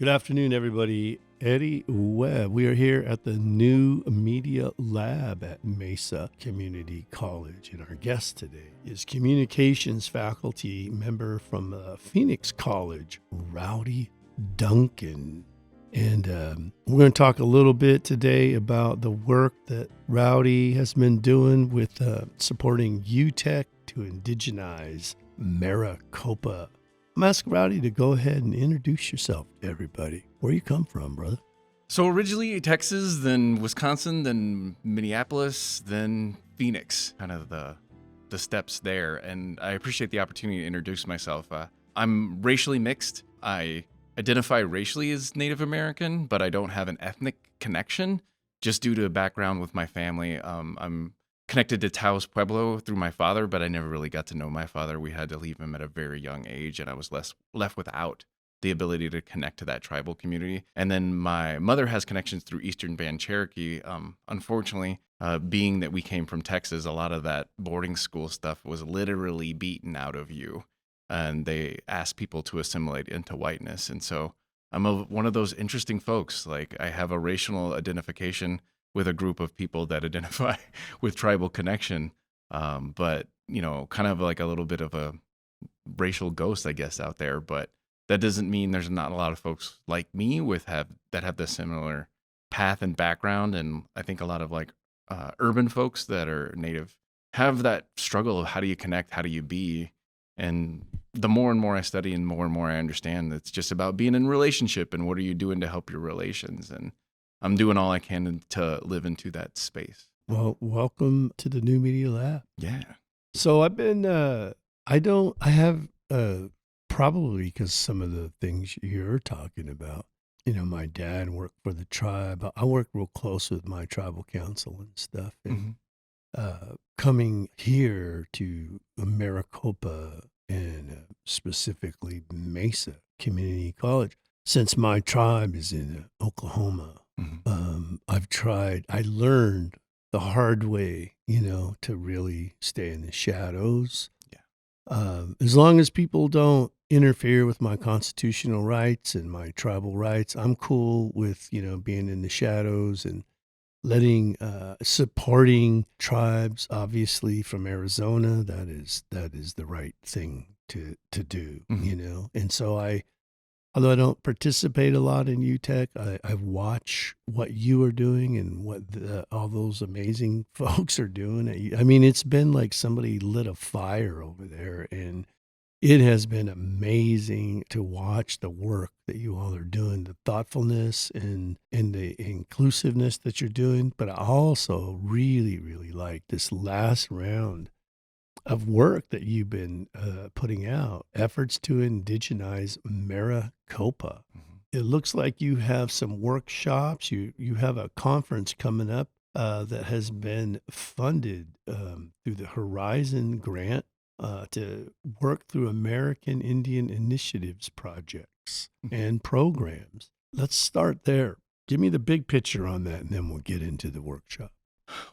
Good afternoon, everybody. Eddie Webb. We are here at the New Media Lab at Mesa Community College. And our guest today is communications faculty member from Phoenix College, Rowdy Duncan. And we're going to talk a little bit today about the work that Rowdy has been doing with supporting UTech to indigenize Maricopa. I'm asking Rowdy to go ahead and introduce yourself to everybody. Where you come from, brother? So originally Texas, then Wisconsin, then Minneapolis, then Phoenix, kind of the steps there. And I appreciate the opportunity to introduce myself. I'm racially mixed. I identify racially as Native American, but I don't have an ethnic connection just due to a background with my family. I'm connected to Taos Pueblo through my father, but I never really got to know my father. We had to leave him at a very young age, and I was left without the ability to connect to that tribal community. And then my mother has connections through Eastern Band Cherokee. Unfortunately, being that we came from Texas, a lot of that boarding school stuff was literally beaten out of you, and they asked people to assimilate into whiteness. And so I'm one of those interesting folks. Like, I have a racial identification with a group of people that identify with tribal connection, but, kind of like a little bit of a racial ghost, I guess, out there. But that doesn't mean there's not a lot of folks like me that have the similar path and background. And I think a lot of urban folks that are Native have that struggle of how do you connect, how do you be? And the more and more I study and more I understand, it's just about being in relationship and what are you doing to help your relations. And I'm doing all I can to live into that space. Well, welcome to the New Media Lab. Yeah. So I've been, probably because some of the things you're talking about, my dad worked for the tribe. I worked real close with my tribal council and stuff. And coming here to Maricopa and specifically Mesa Community College, since my tribe is in Oklahoma, I learned the hard way, to really stay in the shadows. Yeah. As long as people don't interfere with my constitutional rights and my tribal rights, I'm cool with, being in the shadows and supporting tribes, obviously from Arizona. That is the right thing to do, And so although I don't participate a lot in UTech, I watch what you are doing and what all those amazing folks are doing. I mean, it's been like somebody lit a fire over there, and it has been amazing to watch the work that you all are doing, the thoughtfulness and the inclusiveness that you're doing. But I also really, really like this last round of work that you've been putting out, efforts to indigenize Maricopa. It looks like you have some workshops. You have a conference coming up that has been funded through the Horizon Grant to work through American Indian Initiatives projects and programs. Let's start there. Give me the big picture on that, and then we'll get into the workshop.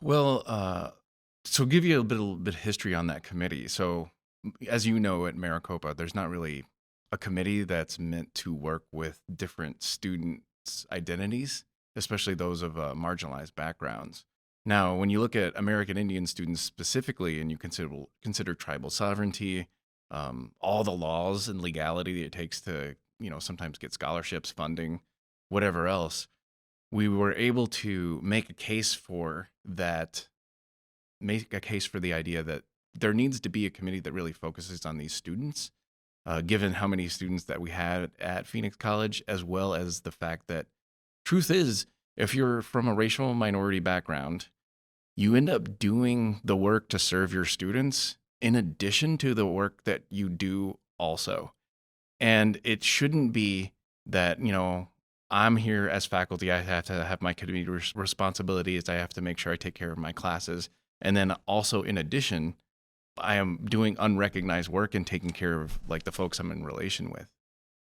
Well, so give you a bit of history on that committee. So as you know, at Maricopa, there's not really a committee that's meant to work with different students' identities, especially those of marginalized backgrounds. Now, when you look at American Indian students specifically, and you consider tribal sovereignty, all the laws and legality that it takes to, sometimes get scholarships, funding, whatever else, we were able to make a case for the idea that there needs to be a committee that really focuses on these students, given how many students that we had at Phoenix College, as well as the fact that truth is, if you're from a racial minority background, you end up doing the work to serve your students in addition to the work that you do also. And it shouldn't be that, I'm here as faculty, I have to have my community responsibilities, I have to make sure I take care of my classes. And then also, in addition, I am doing unrecognized work and taking care of the folks I'm in relation with.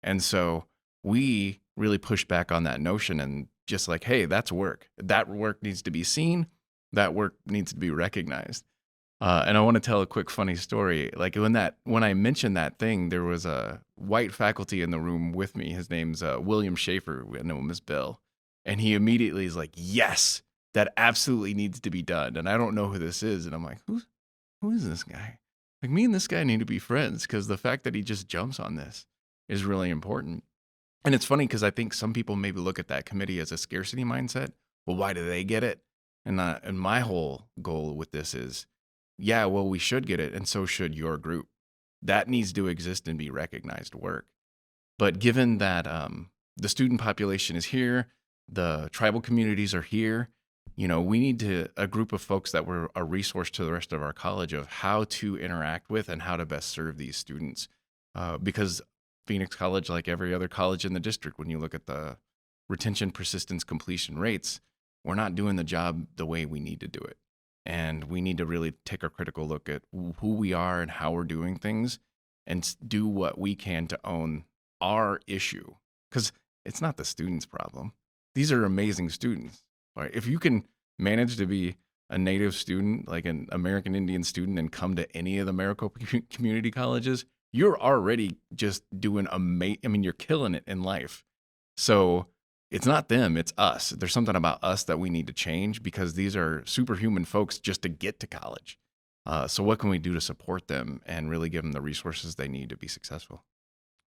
And so we really push back on that notion and just hey, that's work. That work needs to be seen. That work needs to be recognized. And I want to tell a quick funny story. Like when I mentioned that thing, there was a white faculty in the room with me. His name's William Schaefer. We know him as Bill, and he immediately is like, "Yes, that absolutely needs to be done." And I don't know who this is, and I'm like, who is this guy? Like, me and this guy need to be friends because the fact that he just jumps on this is really important. And it's funny because I think some people maybe look at that committee as a scarcity mindset. Well, why do they get it? And my whole goal with this is, yeah, well, we should get it, and so should your group. That needs to exist and be recognized work. But given that the student population is here, the tribal communities are here, we need a group of folks that were a resource to the rest of our college of how to interact with and how to best serve these students. Because Phoenix College, like every other college in the district, when you look at the retention, persistence, completion rates, we're not doing the job the way we need to do it. And we need to really take a critical look at who we are and how we're doing things and do what we can to own our issue. Because it's not the students' problem. These are amazing students. Right? If you can manage to be a native student, like an American Indian student, and come to any of the Maricopa community colleges, you're already just doing amazing. I mean, you're killing it in life. So it's not them, it's us. There's something about us that we need to change because these are superhuman folks just to get to college. So what can we do to support them and really give them the resources they need to be successful?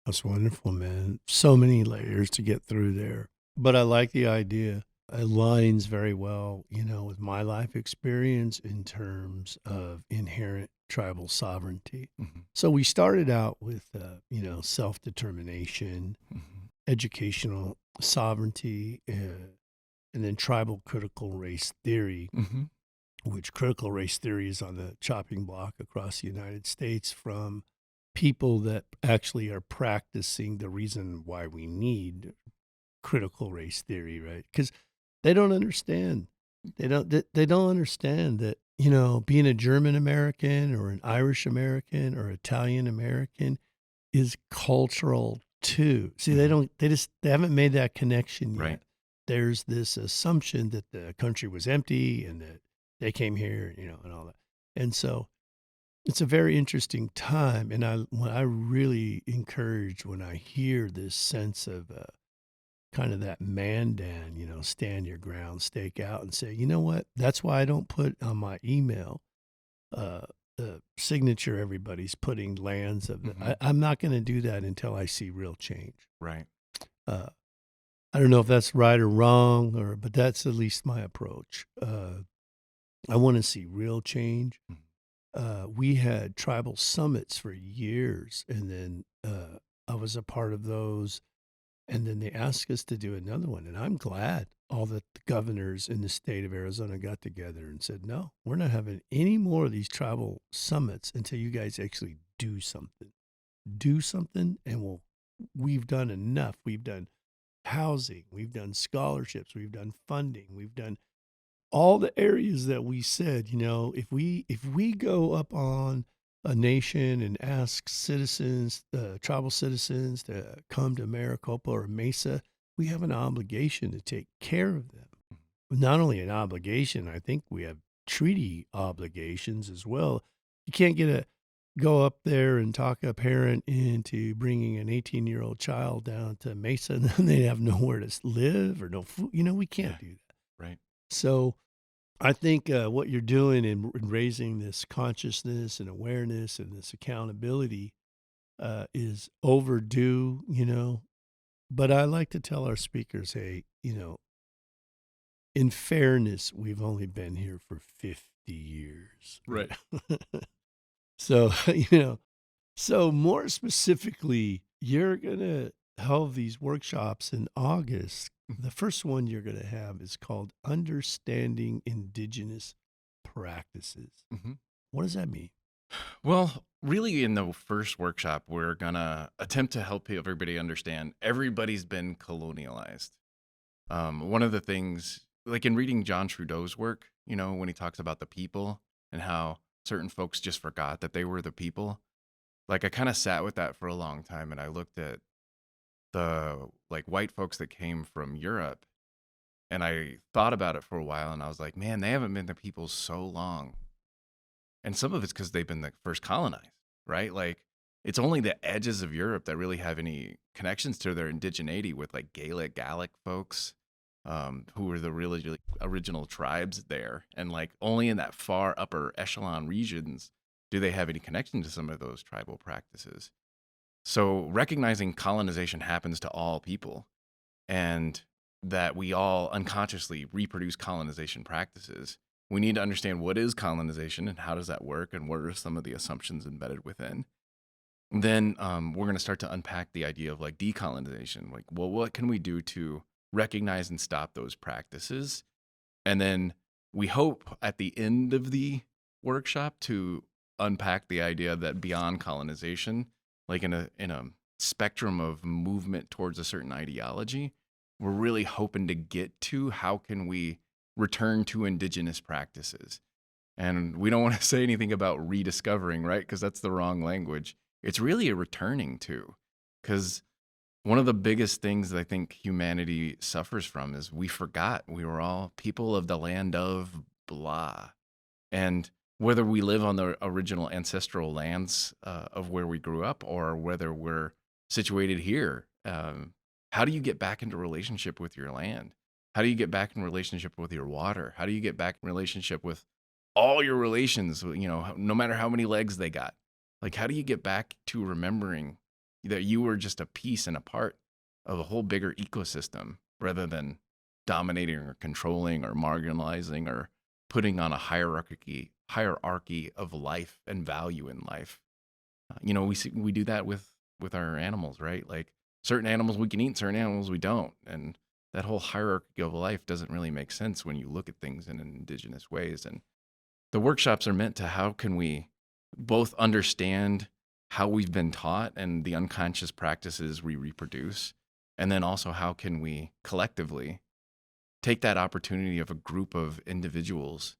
That's wonderful, man. So many layers to get through there. But I like the idea. It aligns very well, with my life experience in terms of inherent tribal sovereignty. Mm-hmm. So we started out with, self-determination, Mm-hmm. educational sovereignty, and then tribal critical race theory, Mm-hmm. which critical race theory is on the chopping block across the United States from people that actually are practicing the reason why we need critical race theory, right? Because they don't understand. They don't understand that, being a German American or an Irish American or Italian American is cultural too. See, they haven't made that connection yet. Right. There's this assumption that the country was empty and that they came here, and all that. And so it's a very interesting time. And I really encourage when I hear this sense of kind of that mandan, stand your ground, stake out, and say, you know what? That's why I don't put on my email the signature everybody's putting lands of. Mm-hmm. I'm not going to do that until I see real change. Right. I don't know if that's right or wrong, but that's at least my approach. I want to see real change. We had tribal summits for years, and then I was a part of those. And then they asked us to do another one. And I'm glad all the governors in the state of Arizona got together and said, no, we're not having any more of these tribal summits until you guys actually do something. Do something, and we've done enough. We've done housing. We've done scholarships. We've done funding. We've done all the areas that we said, if we go up on a nation and ask citizens, tribal citizens, to come to Maricopa or Mesa, we have an obligation to take care of them. Not only an obligation, I think we have treaty obligations as well. You can't go up there and talk a parent into bringing an 18-year-old child down to Mesa and then they have nowhere to live or no food. We can't do that. Right. So I think what you're doing in raising this consciousness and awareness and this accountability is overdue, But I like to tell our speakers, hey, in fairness, we've only been here for 50 years. Right. So, so more specifically, you're going to hold these workshops in August. The first one you're going to have is called Understanding Indigenous Practices. Mm-hmm. What does that mean? Well, really, in the first workshop, we're going to attempt to help everybody understand everybody's been colonialized. One of the things, like in reading John Trudeau's work, when he talks about the people and how certain folks just forgot that they were the people, like I kind of sat with that for a long time and I looked at the white folks that came from Europe and I thought about it for a while and I was like, man, they haven't been the people so long. And some of it's because they've been the first colonized, right? Like it's only the edges of Europe that really have any connections to their indigeneity with like Gaelic, Gallic folks, who were the really original tribes there. And like only in that far upper echelon regions do they have any connection to some of those tribal practices. So recognizing colonization happens to all people and that we all unconsciously reproduce colonization practices. We need to understand what is colonization and how does that work and what are some of the assumptions embedded within. Then we're going to start to unpack the idea of like decolonization. Like, well, what can we do to recognize and stop those practices? And then we hope at the end of the workshop to unpack the idea that beyond colonization, like in a spectrum of movement towards a certain ideology, we're really hoping to get to how can we return to indigenous practices. And we don't want to say anything about rediscovering, right? Because that's the wrong language. It's really a returning to, because one of the biggest things that I think humanity suffers from is we forgot we were all people of the land of blah. And whether we live on the original ancestral lands of where we grew up or whether we're situated here, how do you get back into relationship with your land? How do you get back in relationship with your water? How do you get back in relationship with all your relations, no matter how many legs they got? Like, how do you get back to remembering that you were just a piece and a part of a whole bigger ecosystem rather than dominating or controlling or marginalizing or putting on a hierarchy of life and value in life? We do that with our animals, right? Like certain animals we can eat, certain animals we don't. And that whole hierarchy of life doesn't really make sense when you look at things in indigenous ways. And the workshops are meant to how can we both understand how we've been taught and the unconscious practices we reproduce, and then also how can we collectively take that opportunity of a group of individuals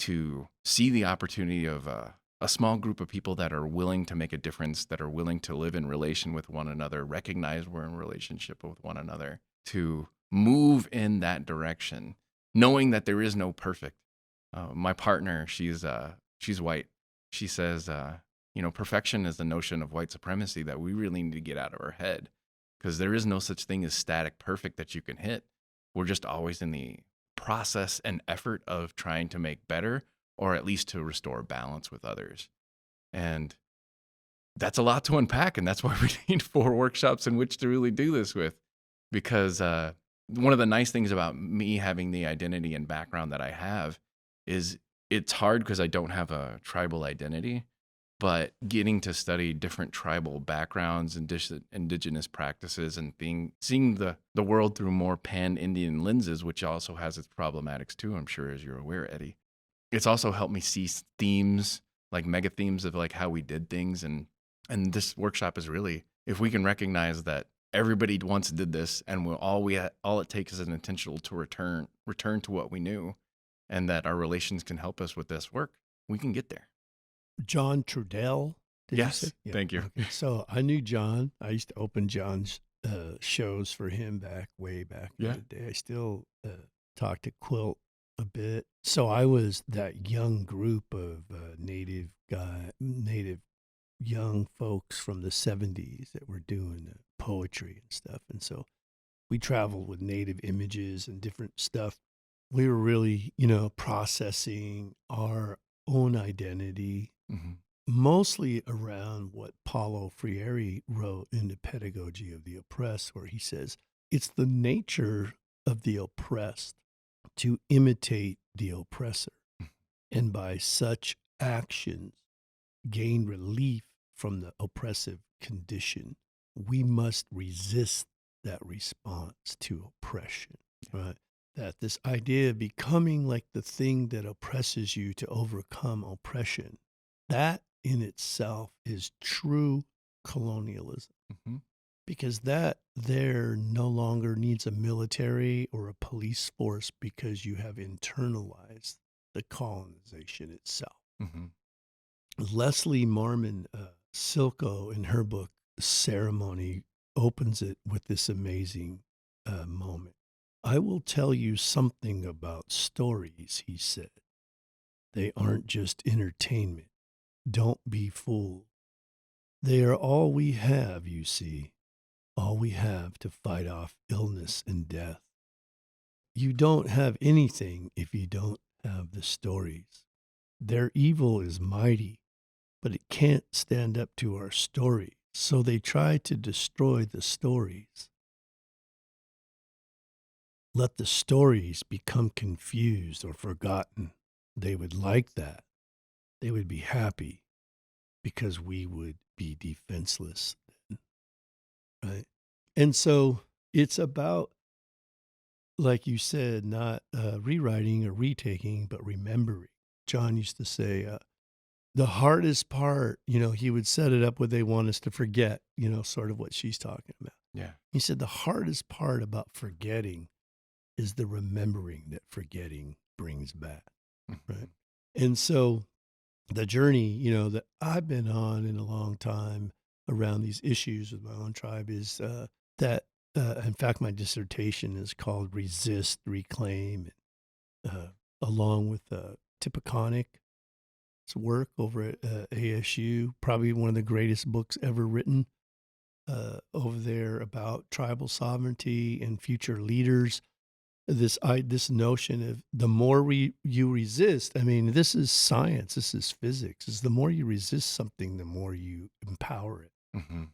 to see the opportunity of a small group of people that are willing to make a difference, that are willing to live in relation with one another, recognize we're in relationship with one another, to move in that direction, knowing that there is no perfect. My partner, she's white. She says, perfection is the notion of white supremacy that we really need to get out of our head, because there is no such thing as static perfect that you can hit. We're just always in the process and effort of trying to make better, or at least to restore balance with others. And that's a lot to unpack. And that's why we need 4 workshops in which to really do this with, because one of the nice things about me having the identity and background that I have is it's hard because I don't have a tribal identity, but getting to study different tribal backgrounds and indigenous practices and seeing the world through more pan-Indian lenses, which also has its problematics too, I'm sure, as you're aware, Eddie. It's also helped me see themes, like mega themes of like how we did things. And this workshop is really, if we can recognize that everybody once did this and all it takes is an intentional to return to what we knew, and that our relations can help us with this work, we can get there. John Trudell, did yes, you say? Yeah. Thank you. Okay. So I knew John. I used to open John's shows for him way back in the day. I still talk to Quilt a bit. So I was that young group of native young folks from the 70s that were doing poetry and stuff. And so we traveled with native images and different stuff. We were really, processing our own identity, mostly around what Paulo Freire wrote in The Pedagogy of the Oppressed, where he says, it's the nature of the oppressed to imitate the oppressor, and by such actions gain relief from the oppressive condition. We must resist that response to oppression, right? That this idea of becoming like the thing that oppresses you to overcome oppression, that in itself is true colonialism. Because that there no longer needs a military or a police force because you have internalized the colonization itself. Leslie Marmon Silko, in her book Ceremony, opens it with this amazing moment. I will tell you something about stories, he said, They aren't just entertainment. Don't be fooled. They are all we have, you see, all we have to fight off illness and death. You don't have anything if you don't have the stories. Their evil is mighty, but it can't stand up to our story, so they try to destroy the stories. Let the stories become confused or forgotten. They would like that. They would be happy because we would be defenseless then, right? And so it's about, like you said, not rewriting or retaking, but remembering. John used to say, the hardest part, he would set it up where they want us to forget, sort of what she's talking about. Yeah. He said the hardest part about forgetting is the remembering that forgetting brings back, right? And so the journey, that I've been on in a long time around these issues with my own tribe is that, in fact, my dissertation is called Resist, Reclaim, along with Tippeconic. It's work over at ASU, probably one of the greatest books ever written over there about tribal sovereignty and future leaders. This notion of the more you resist, I mean, this is science, this is physics, is the more you resist something, the more you empower it. Mm-hmm.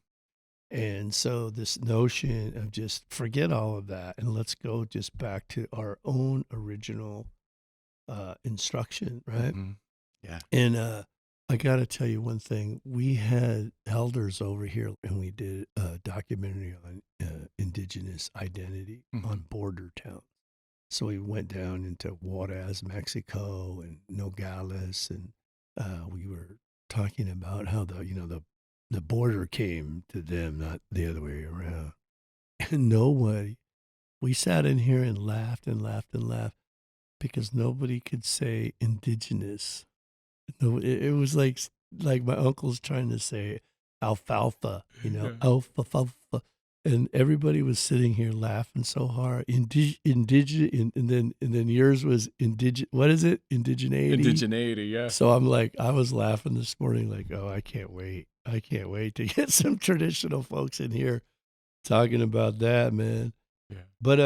And so this notion of just forget all of that and let's go just back to our own original instruction, right? Mm-hmm. Yeah. And I got to tell you one thing. We had elders over here and we did a documentary on indigenous identity on border towns. So we went down into Juarez, Mexico, and Nogales, and we were talking about how the border came to them, not the other way around. And nobody, we sat in here and laughed and laughed and laughed because nobody could say indigenous. No, it was like my uncle's trying to say alfalfa, alfalfa. And everybody was sitting here laughing so hard. Indigenous, and then yours was what is it? Indigeneity. Indigeneity, yeah. So I'm like, I was laughing this morning, like, oh, I can't wait to get some traditional folks in here talking about that, man. Yeah. But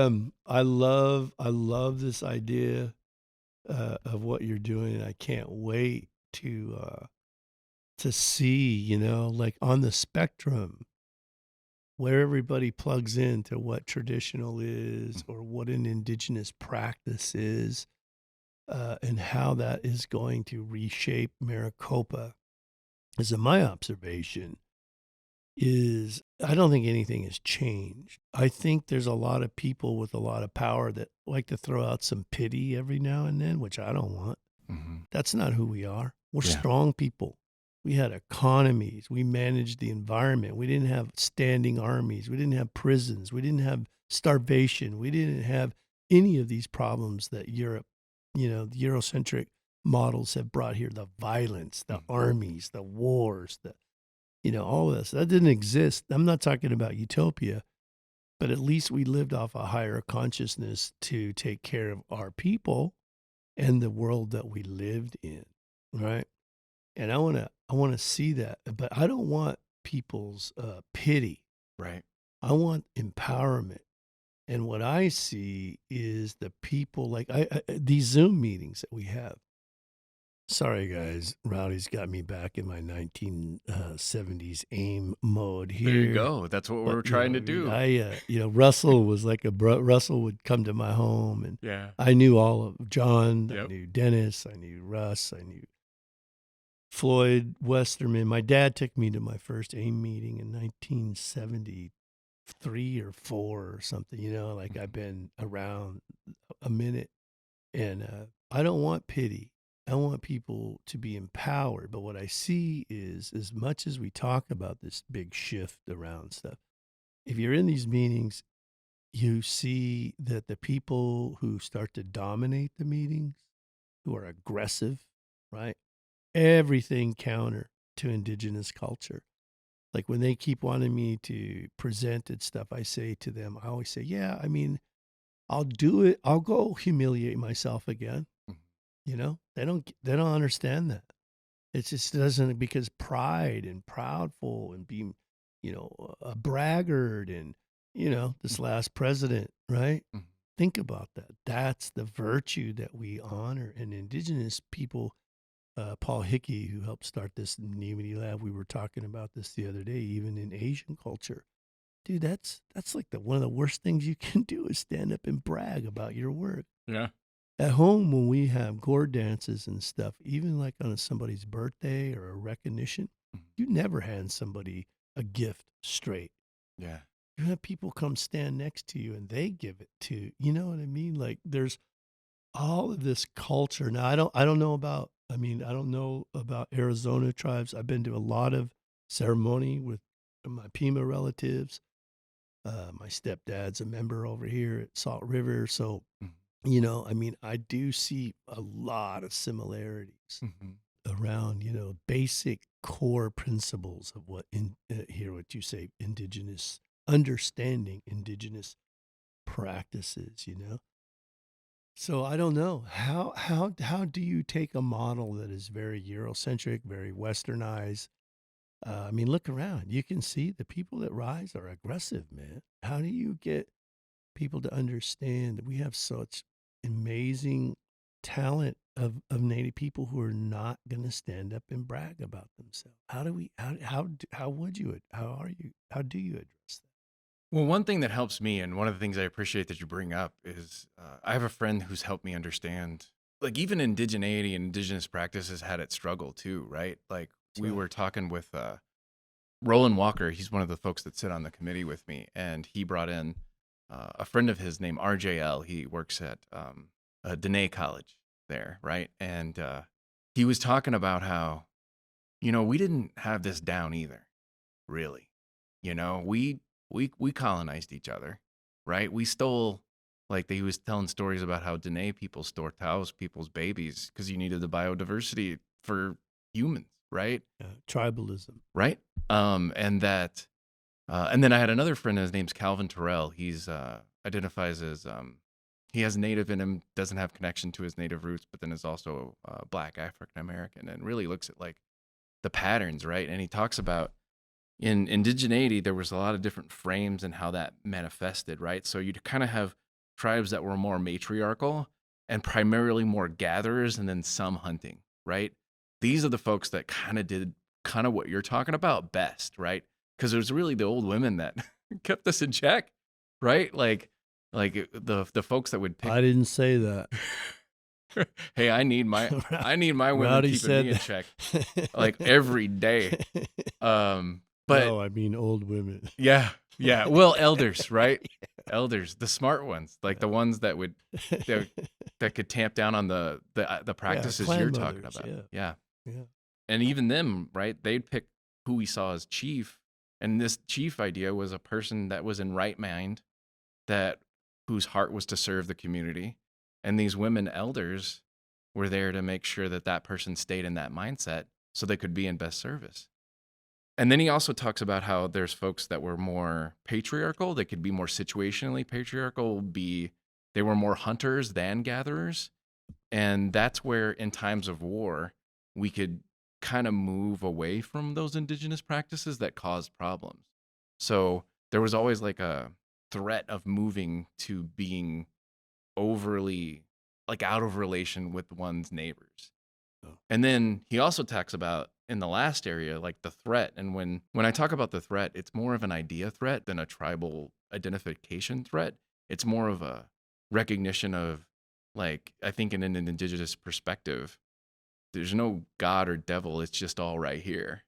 I love this idea of what you're doing, and I can't wait to see, like on the spectrum, where everybody plugs into what traditional is or what an indigenous practice is, and how that is going to reshape Maricopa. As in my observation is I don't think anything has changed. I think there's a lot of people with a lot of power that like to throw out some pity every now and then, which I don't want. Mm-hmm. That's not who we are. We're Yeah. strong people. We had economies. We managed the environment. We didn't have standing armies. We didn't have prisons. We didn't have starvation. We didn't have any of these problems that Europe, the Eurocentric models have brought here. The violence, the armies, the wars, all of this. That didn't exist. I'm not talking about utopia, but at least we lived off a higher consciousness to take care of our people and the world that we lived in, right? And I want to see that, but I don't want people's pity. Right. I want empowerment. And what I see is the people like these Zoom meetings that we have. Sorry, guys. Rowdy's got me back in my 1970s AIM mode here. There you go. That's what we're trying to do. Russell was like Russell would come to my home, and Yeah. I knew all of John. Yep. I knew Dennis. I knew Russ. I knew Floyd Westerman. My dad took me to my first AIM meeting in 1973 or 4 or something. Like I've been around a minute, and I don't want pity. I want people to be empowered. But what I see is, as much as we talk about this big shift around stuff, if you're in these meetings, you see that the people who start to dominate the meetings, who are aggressive, right? Everything counter to indigenous culture. Like when they keep wanting me to present it stuff, I say to them, I always say, yeah, I mean, I'll do it. I'll go humiliate myself again. They don't understand that. It just doesn't, because pride and proudful and being, a braggart, and this last president, right? Mhm. Think about that. That's the virtue that we honor. And indigenous people, Paul Hickey, who helped start this Unity Lab, we were talking about this the other day, even in Asian culture. Dude, that's like one of the worst things you can do is stand up and brag about your work. Yeah. At home, when we have gourd dances and stuff, even like on somebody's birthday or a recognition, Mhm. you never hand somebody a gift straight. Yeah. You have people come stand next to you and they give it to, you know what I mean? Like there's all of this culture. Now I don't know about, I don't know about Arizona tribes. I've been to a lot of ceremony with my Pima relatives. My stepdad's a member over here at Salt River. So, Mhm. I do see a lot of similarities Mhm. around, basic core principles of hear what you say, understanding indigenous practices. So I don't know how do you take a model that is very Eurocentric, very westernized. Look around. You can see the people that rise are aggressive, man. How do you get people to understand that we have such amazing talent of Native people who are not going to stand up and brag about themselves? How do we, how would you, how do you address that? Well, one thing that helps me, and one of the things I appreciate that you bring up, is I have a friend who's helped me understand, like, even indigeneity and indigenous practices had its struggle too, right? Like, That's we were right. talking with Roland Walker. He's one of the folks that sit on the committee with me, and he brought in a friend of his named RJL. He works at Dene College there, right? And he was talking about how, we didn't have this down either, really. We colonized each other, right? We stole, like he was telling stories about how Dene people store Taos people's babies because you needed the biodiversity for humans, right? Tribalism. Right. And that, and then I had another friend. His name's Calvin Terrell. He's identifies as he has native in him, doesn't have connection to his native roots, but then is also Black African American, and really looks at like the patterns, right? And he talks about in indigeneity, there was a lot of different frames and how that manifested, right? So you'd kind of have tribes that were more matriarchal and primarily more gatherers and then some hunting, right? These are the folks that kind of did kind of what you're talking about best, right? Because it was really the old women that kept us in check, right? The folks that would pick, I didn't say that. hey, I need my women Rowdy keeping me said in check that. like every day. But No, I mean old women. yeah, yeah. Well, elders, right? Elders, the smart ones, like the ones that, that could tamp down on the Yeah, practices you're clan talking mothers. about. Yeah, Yeah. yeah. And even them, right? They'd pick who we saw as chief. And this chief idea was a person that was in right mind, that whose heart was to serve the community. And these women elders were there to make sure that that person stayed in that mindset so they could be in best service. And then he also talks about how there's folks that were more patriarchal. They could be more situationally patriarchal, they were more hunters than gatherers. And that's where in times of war, we could kind of move away from those indigenous practices that caused problems. So there was always like a threat of moving to being overly like out of relation with one's neighbors. Oh. And then he also talks about in the last area, like the threat. And when I talk about the threat, it's more of an idea threat than a tribal identification threat. It's more of a recognition of, like, I think in an indigenous perspective, there's no God or devil. It's just all right here.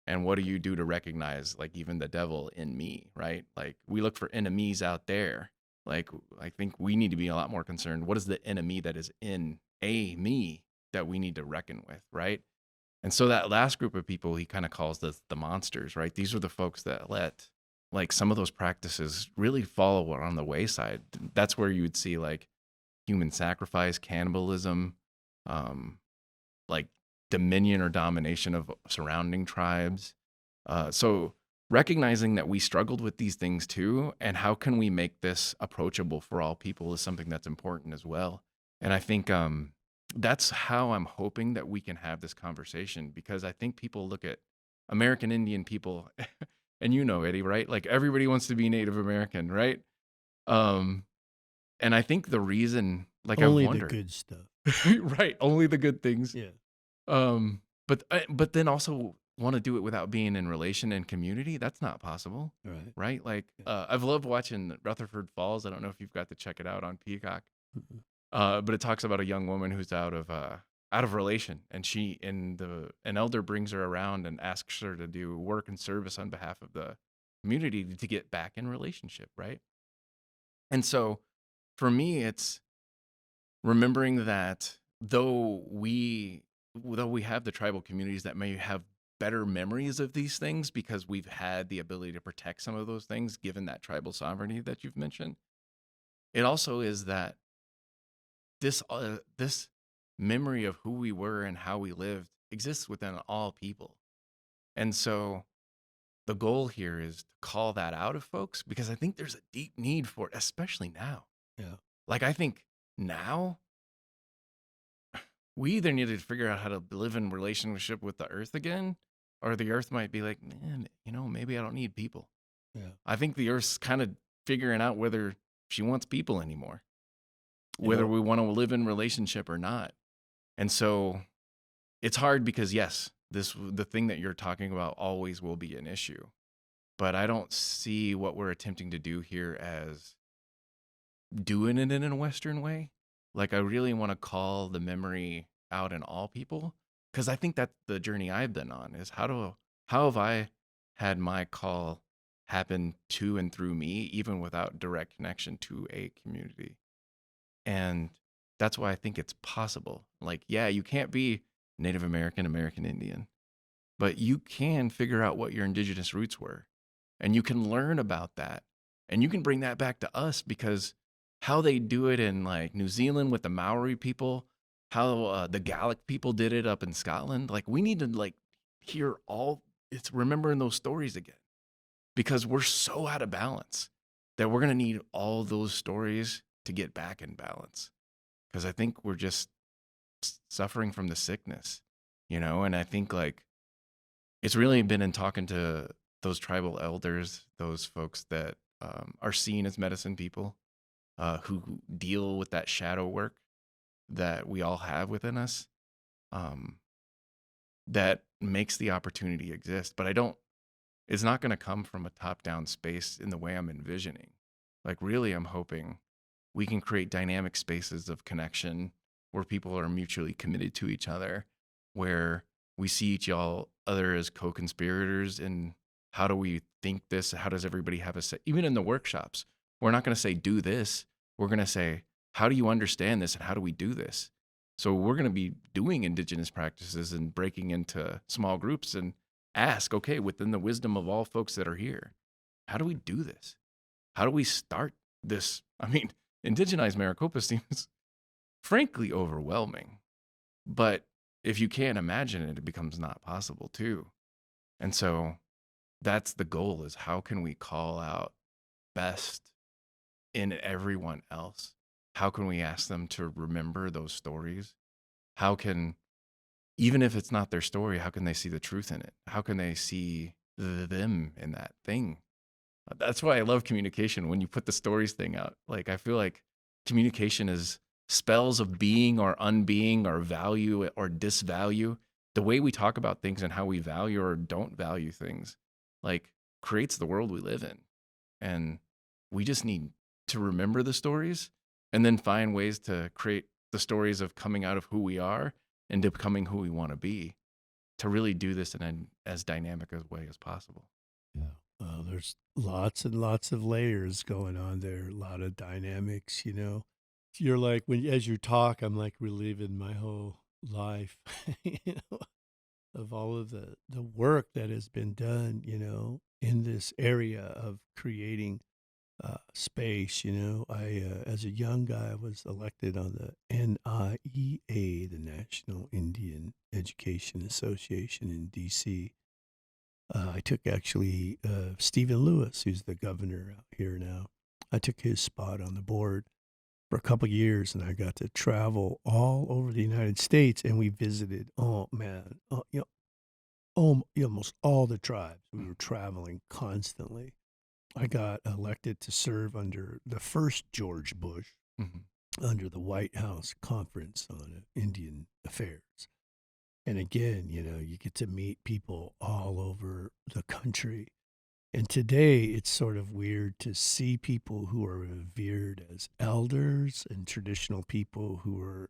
And what do you do to recognize, like, even the devil in me, right? Like, we look for enemies out there. Like, I think we need to be a lot more concerned. What is the enemy that is in me that we need to reckon with, right? And so that last group of people, he kind of calls the monsters, right? These are the folks that let, like, some of those practices really fall on the wayside. That's where you would see like human sacrifice, cannibalism, um, like dominion or domination of surrounding tribes. So recognizing that we struggled with these things too, and how can we make this approachable for all people is something that's important as well. And I think that's how I'm hoping that we can have this conversation, because I think people look at American Indian people, and Eddie, right? Like everybody wants to be Native American, right? Um, and I think the reason, like I've Only the wondered, good stuff. right? Only the good things. Yeah. But then also want to do it without being in relation and community. That's not possible, Right. right? Like Yeah. I've loved watching Rutherford Falls. I don't know if you've got to check it out on Peacock. Mhm. But it talks about a young woman who's out of relation, and an elder brings her around and asks her to do work and service on behalf of the community to get back in relationship, right? And so for me, it's remembering that though we have the tribal communities that may have better memories of these things because we've had the ability to protect some of those things given that tribal sovereignty that you've mentioned, it also is that this memory of who we were and how we lived exists within all people. And so the goal here is to call that out of folks, because I think there's a deep need for it, especially now. Yeah. Like I think now we either need to figure out how to live in relationship with the earth again, or the earth might be like, man, maybe I don't need people. Yeah. I think the earth's kind of figuring out whether she wants people anymore, You whether know, we want to live in relationship or not. And so it's hard because yes, the thing that you're talking about always will be an issue, but I don't see what we're attempting to do here as doing it in a Western way. Like I really want to call the memory out in all people, because I think that's the journey I've been on, is how have I had my call happen to and through me, even without direct connection to a community. And that's why I think it's possible. Like, yeah, you can't be Native American, American Indian, but you can figure out what your indigenous roots were, and you can learn about that, and you can bring that back to us, because how they do it in like New Zealand with the Maori people, how the Gaelic people did it up in Scotland, like we need to like hear all it's remembering those stories again, because we're so out of balance that we're going to need all those stories to get back in balance, because I think we're just suffering from the sickness, and I think like it's really been in talking to those tribal elders, those folks that are seen as medicine people, who deal with that shadow work that we all have within us, um, that makes the opportunity exist. But it's not going to come from a top down space in the way I'm envisioning. Like, really, I'm hoping we can create dynamic spaces of connection where people are mutually committed to each other, where we see each other as co-conspirators in how do we think this, how does everybody have a say. Even in the workshops, we're not going to say do this, we're going to say how do you understand this and how do we do this. So we're going to be doing indigenous practices and breaking into small groups and ask, okay, within the wisdom of all folks that are here, how do we do this? How do we start this? I mean, indigenized Maricopa seems frankly overwhelming, but if you can't imagine it, it becomes not possible too. And so that's the goal, is how can we call out best in everyone else? How can we ask them to remember those stories? How can, even if it's not their story, how can they see the truth in it? How can they see them in that thing? That's why I love communication. When you put the stories thing out, like I feel like communication is spells of being or unbeing or value or disvalue. The way we talk about things and how we value or don't value things, like creates the world we live in. And we just need to remember the stories and then find ways to create the stories of coming out of who we are and to becoming who we want to be, to really do this in an as dynamic a way as possible. Yeah. Well, there's lots and lots of layers going on there, a lot of dynamics, You're like, as you talk, I'm like reliving my whole life, you know, of all of the work that has been done, in this area of creating space. As a young guy, I was elected on the NIEA, the National Indian Education Association in D.C. I took actually Stephen Lewis, who's the governor out here now. I took his spot on the board. for a couple of years, and I got to travel all over the United States, and we visited, oh man, almost all the tribes. We were traveling constantly. I got elected to serve under the first George Bush, under the White House Conference on Indian Affairs. And again, you get to meet people all over the country. And today it's sort of weird to see people who are revered as elders and traditional people who are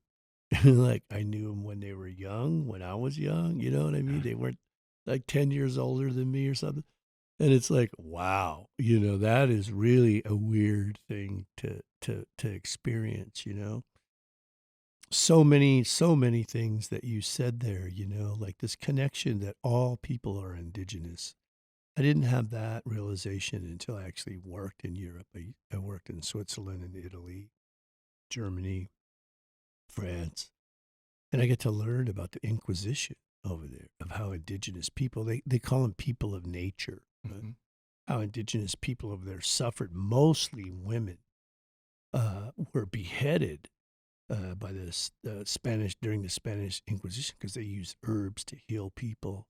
like, I knew them when they were young, when I was young, you know what I mean? They weren't like 10 years older than me or something. And it's like, wow, that is really a weird thing to experience, So many things that you said there, like this connection that all people are indigenous. I didn't have that realization until I actually worked in Europe. I worked in Switzerland and Italy, Germany, France, and I get to learn about the Inquisition over there, of how indigenous people, they call them people of nature, right? How indigenous people over there suffered, mostly women, were beheaded by the Spanish during the Spanish Inquisition because they used herbs to heal people.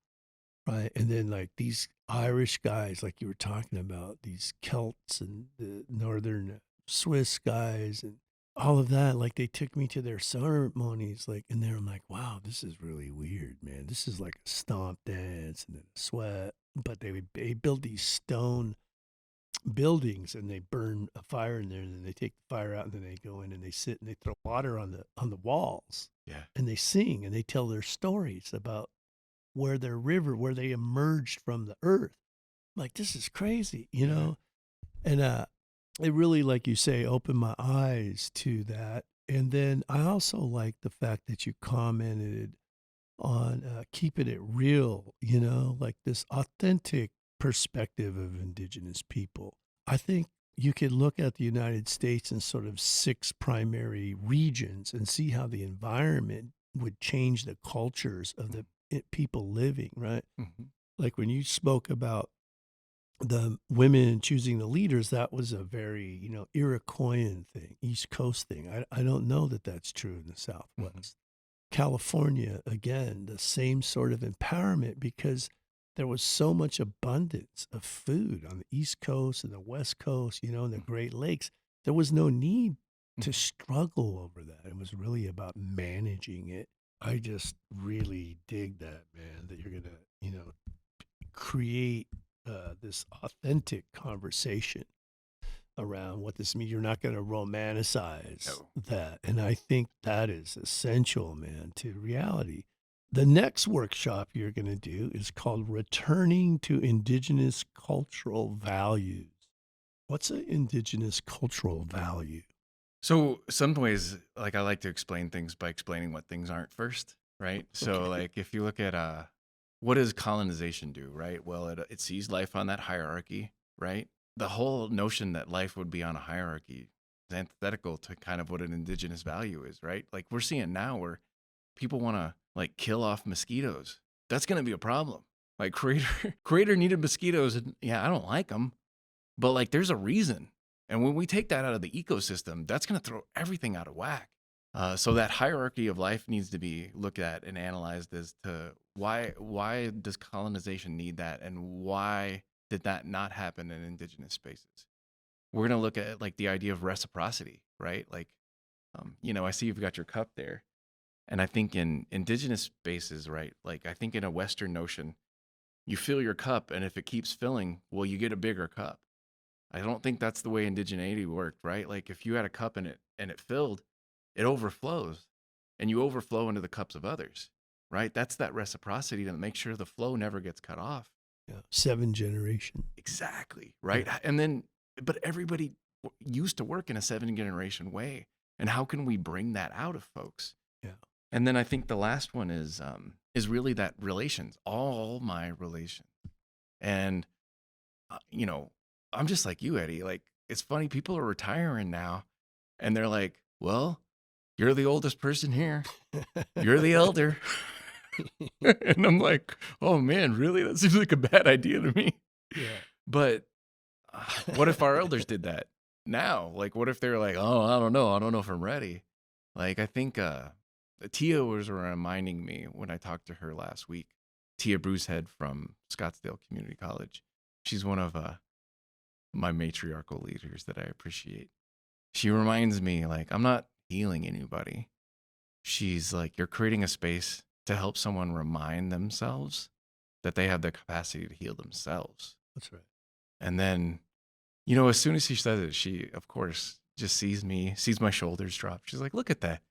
Right. And then like these Irish guys, like you were talking about, these Celts and the northern Swiss guys and all of that, like they took me to their ceremonies, like, and I'm like, wow, this is really weird, man. This is like a stomp dance and then a sweat. But they build these stone buildings and they burn a fire in there, and then they take the fire out, and then they go in and they sit and they throw water on the walls. Yeah. And they sing and they tell their stories about where their river, where they emerged from the earth. Like, this is crazy, And it really, like you say, opened my eyes to that. And then I also like the fact that you commented on keeping it real, like this authentic perspective of indigenous people. I think you could look at the United States in sort of 6 primary regions and see how the environment would change the cultures of the people living, right? Like when you spoke about the women choosing the leaders, that was a very, Iroquoian thing, East Coast thing. I don't know that that's true in the Southwest. California, again, the same sort of empowerment, because there was so much abundance of food on the East Coast and the West Coast, and the Great Lakes. There was no need to struggle over that. It was really about managing it. I just really dig that, man, that you're going to, create this authentic conversation around what this means. You're not going to romanticize that. And I think that is essential, man, to reality. The next workshop you're going to do is called Returning to Indigenous Cultural Values. What's an indigenous cultural value? So some ways, like I like to explain things by explaining what things aren't first, right? So like if you look at what does colonization do, right? Well, it sees life on that hierarchy, right? The whole notion that life would be on a hierarchy is antithetical to kind of what an indigenous value is, right? Like we're seeing now where people want to like kill off mosquitoes. That's going to be a problem. Like creator needed mosquitoes, and yeah, I don't like them, but like there's a reason. And when we take that out of the ecosystem, that's going to throw everything out of whack. So that hierarchy of life needs to be looked at and analyzed as to why does colonization need that, and why did that not happen in indigenous spaces? We're going to look at like the idea of reciprocity, right? Like, I see you've got your cup there. And I think in indigenous spaces, right? Like I think in a Western notion, you fill your cup, and if it keeps filling, well, you get a bigger cup. I don't think that's the way indigeneity worked, right? Like if you had a cup and it filled, it overflows, and you overflow into the cups of others, right? That's that reciprocity to make sure the flow never gets cut off. Yeah. 7 generation. Exactly, right? Yeah. And then, but everybody used to work in a 7-generation way. And how can we bring that out of folks? Yeah. And then I think the last one is really that relations, all my relations. And, I'm just like you, Eddie. Like, it's funny, people are retiring now, and they're like, well, you're the oldest person here. You're the elder. And I'm like, oh, man, really? That seems like a bad idea to me. Yeah. But what if our elders did that? now? Like, what if they're like, oh, I don't know if I'm ready. Like, I think Tia was reminding me when I talked to her last week. Tia Brucehead from Scottsdale Community College. She's one of my matriarchal leaders that I appreciate. She reminds me, like, I'm not healing anybody. She's like, you're creating a space to help someone remind themselves that they have the capacity to heal themselves. That's right. And then, as soon as she says it, she, of course, just sees me, sees my shoulders drop. She's like, look at that.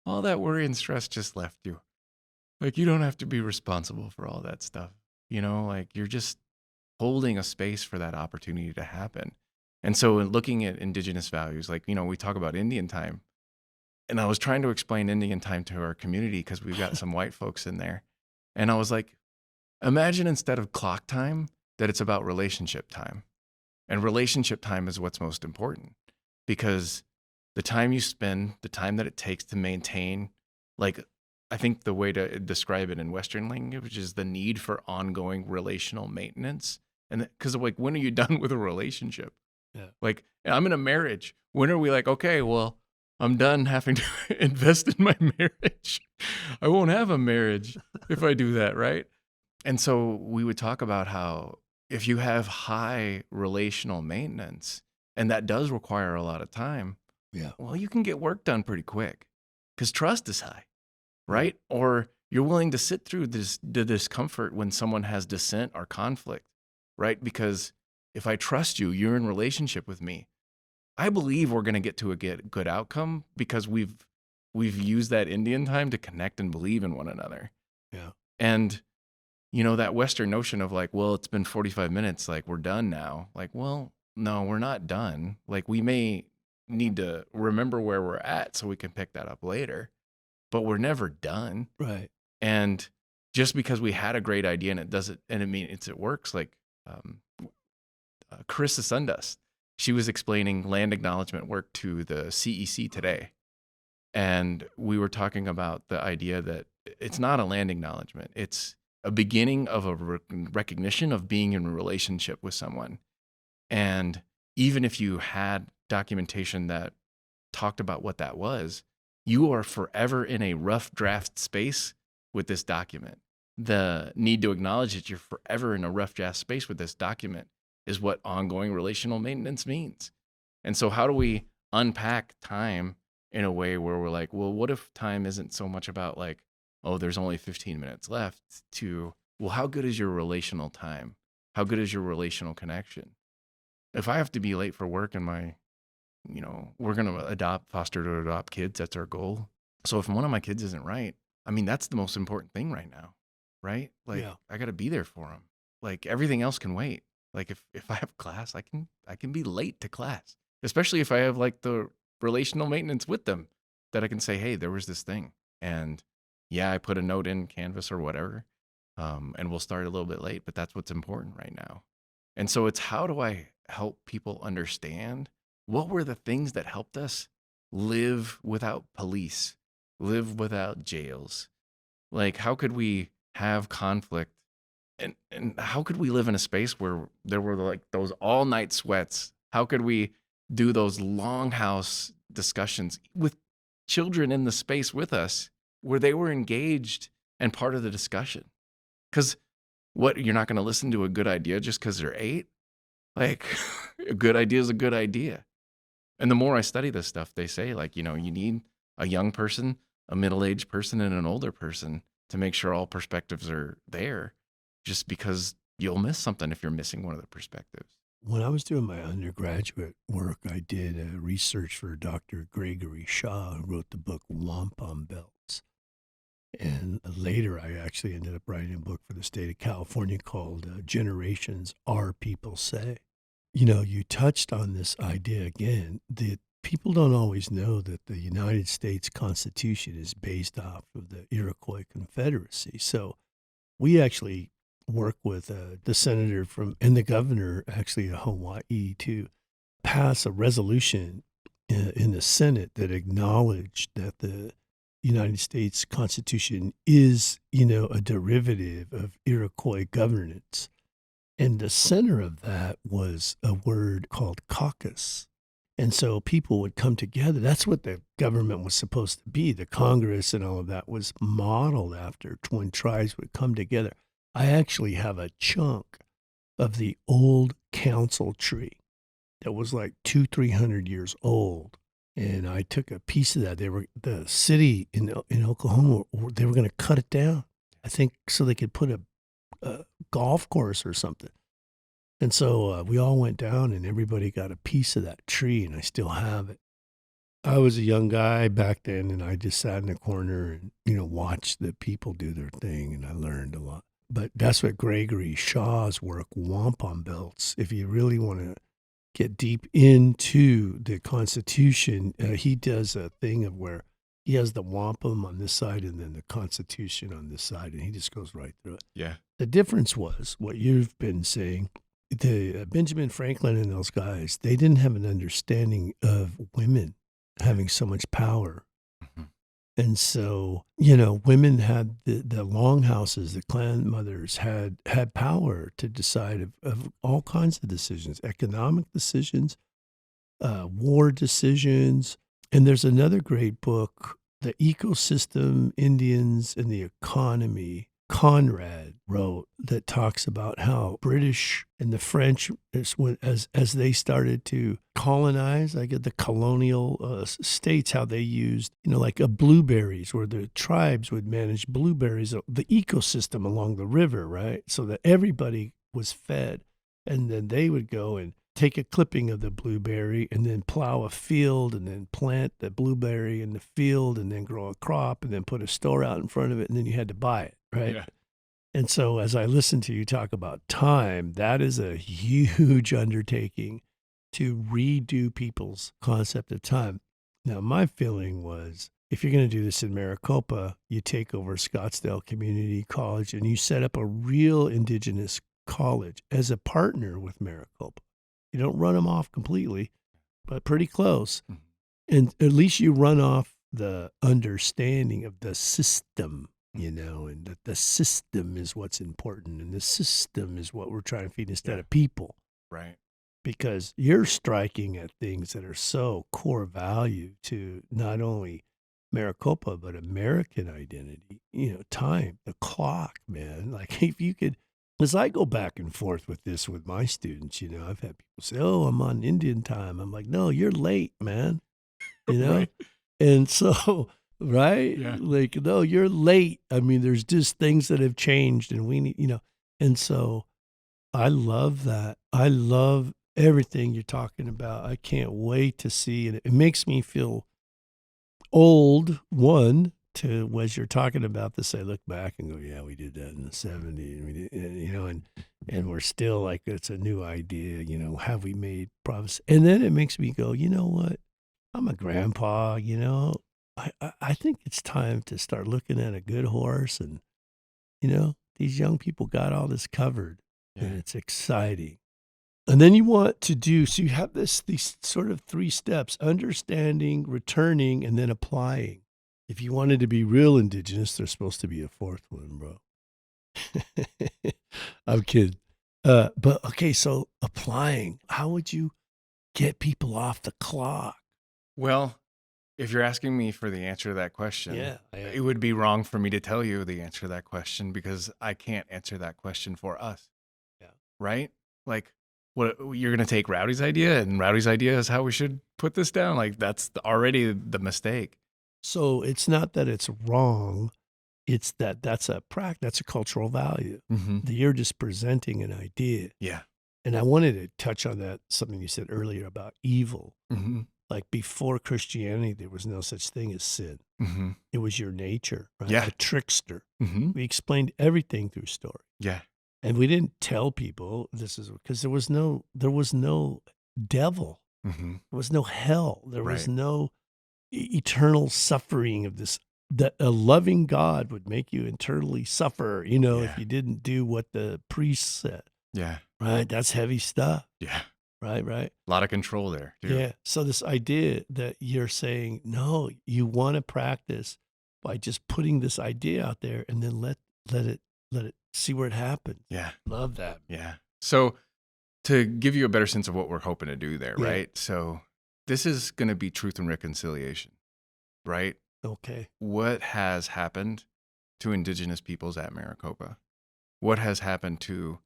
All that worry and stress just left you. Like, you don't have to be responsible for all that stuff. Like, you're just holding a space for that opportunity to happen. And so in looking at indigenous values, like, we talk about Indian time. And I was trying to explain Indian time to our community because we've got some white folks in there. And I was like, imagine instead of clock time, that it's about relationship time. And relationship time is what's most important, because the time you spend, the time that it takes to maintain, like, I think the way to describe it in Western language is the need for ongoing relational maintenance. And because, like, when are you done with a relationship? Yeah. Like, I'm in a marriage. When are we like, okay, well, I'm done having to invest in my marriage. I won't have a marriage if I do that, right? And so we would talk about how if you have high relational maintenance, and that does require a lot of time, well, you can get work done pretty quick because trust is high, right? Or you're willing to sit through the discomfort when someone has dissent or conflict, right? Because if I trust you, you're in relationship with me, I believe we're going to get to a good outcome because we've used that Indian time to connect and believe in one another. Yeah. And, that Western notion of like, well, it's been 45 minutes, like we're done now. Like, well, no, we're not done. Like, we may need to remember where we're at so we can pick that up later, but we're never done. Right. And just because we had a great idea and it works, like Carissa Sundust, she was explaining land acknowledgement work to the CEC today. And we were talking about the idea that it's not a land acknowledgement. It's a beginning of a recognition of being in a relationship with someone. And even if you had documentation that talked about what that was, you are forever in a rough draft space with this document. The need to acknowledge that you're forever in a rough draft space with this document is what ongoing relational maintenance means. And so how do we unpack time in a way where we're like, well, what if time isn't so much about like, oh, there's only 15 minutes left, to, well, how good is your relational time? How good is your relational connection? If I have to be late for work and we're going to foster to adopt kids, that's our goal. So if one of my kids isn't right, I mean, that's the most important thing right now, right? Like, I got to be there for them. Like, everything else can wait. Like, if I have class, I can be late to class, especially if I have like the relational maintenance with them that I can say, hey, there was this thing. And I put a note in Canvas or whatever, and we'll start a little bit late, but that's what's important right now. And so it's, how do I help people understand what were the things that helped us live without police, live without jails? Like, how could we have conflict? And how could we live in a space where there were like those all night sweats? How could we do those longhouse discussions with children in the space with us where they were engaged and part of the discussion? Because you're not going to listen to a good idea just because they're 8? Like, a good idea is a good idea. And the more I study this stuff, they say, like, you need a young person, a middle-aged person, and an older person to make sure all perspectives are there, just because you'll miss something if you're missing one of the perspectives. When I was doing my undergraduate work, I did research for Dr. Gregory Shaw, who wrote the book Wampum Belts. And later, I actually ended up writing a book for the state of California called Generations Our People Say. You touched on this idea again, that people don't always know that the United States Constitution is based off of the Iroquois Confederacy. So we actually work with the senator and the governor, actually, of Hawaii, to pass a resolution in the Senate that acknowledged that the United States Constitution is, a derivative of Iroquois governance. And the center of that was a word called caucus. And so people would come together. That's what the government was supposed to be. The Congress and all of that was modeled after twin tribes would come together. I actually have a chunk of the old council tree that was like 300 years old. And I took a piece of that. The city in Oklahoma, they were going to cut it down, I think, so they could put a golf course or something. And so we all went down and everybody got a piece of that tree, and I still have it. I was a young guy back then, and I just sat in the corner and, watched the people do their thing, and I learned a lot. But that's what Gregory Shaw's work, wampum belts, if you really want to get deep into the Constitution, he does a thing of where he has the wampum on this side and then the Constitution on this side, and he just goes right through it. Yeah. The difference was what you've been saying. The Benjamin Franklin and those guys, they didn't have an understanding of women having so much power. Mm-hmm. And so, women had the longhouses, the clan mothers had power to decide of all kinds of decisions, economic decisions, war decisions. And there's another great book, The Ecosystem, Indians, and the Economy, Conrad wrote, that talks about how British and the French, as they started to colonize, I get the colonial states, how they used, like blueberries, where the tribes would manage blueberries, the ecosystem along the river, right? So that everybody was fed. And then they would go and take a clipping of the blueberry and then plow a field and then plant the blueberry in the field and then grow a crop and then put a store out in front of it, and then you had to buy it, right? Yeah. And so as I listen to you talk about time, that is a huge undertaking to redo people's concept of time. Now, my feeling was, if you're going to do this in Maricopa, you take over Scottsdale Community College and you set up a real indigenous college as a partner with Maricopa. You don't run them off completely, but pretty close. Mm-hmm. And at least you run off the understanding of the system, and that the system is what's important. And the system is what we're trying to feed instead of people. Right. Because you're striking at things that are so core value to not only Maricopa, but American identity. Time, the clock, man. Like if you could, as I go back and forth with this with my students, I've had people say, "Oh, I'm on Indian time." I'm like, "No, you're late, man." Right. And so, right? Yeah. Like, no, you're late. I mean, there's just things that have changed, and we need, and so I love that. I love everything you're talking about. I can't wait to see it. It makes me feel old, as you're talking about this, I look back and go, yeah, we did that in the 70s, we did, and we're still like, it's a new idea, have we made progress? And then it makes me go, you know what? I'm a grandpa, I think it's time to start looking at a good horse, and, these young people got all this covered, and it's exciting. And then you want to do, so you have these sort of 3 steps: understanding, returning, and then applying. If you wanted to be real indigenous, there's supposed to be a 4th one, bro. I'm kidding. But okay, so applying, how would you get people off the clock? Well, if you're asking me for the answer to that question, it would be wrong for me to tell you the answer to that question, because I can't answer that question for us. Yeah. Right? Like, what, you're going to take Rowdy's idea, and Rowdy's idea is how we should put this down? Like, that's already the mistake. So it's not that it's wrong. It's that's a cultural value. Mm-hmm. That you're just presenting an idea. Yeah. And I wanted to touch on that, something you said earlier about evil. Mm-hmm. Like before Christianity, there was no such thing as sin. Mm-hmm. It was your nature, right? Yeah. A trickster. Mm-hmm. We explained everything through story. Yeah. And we didn't tell people this is because there was no devil. Mm-hmm. There was no hell. There was Right. no eternal suffering of this. That a loving God would make you eternally suffer, if you didn't do what the priest said. Yeah. Right? That's heavy stuff. Yeah. Right. A lot of control there, too. Yeah. So this idea that you're saying, no, you want to practice by just putting this idea out there and then let it see where it happens. Yeah. Love that. Yeah. So to give you a better sense of what we're hoping to do there, Yeah. right? So this is going to be truth and reconciliation, right? Okay. What has happened to indigenous peoples at Maricopa? What has happened to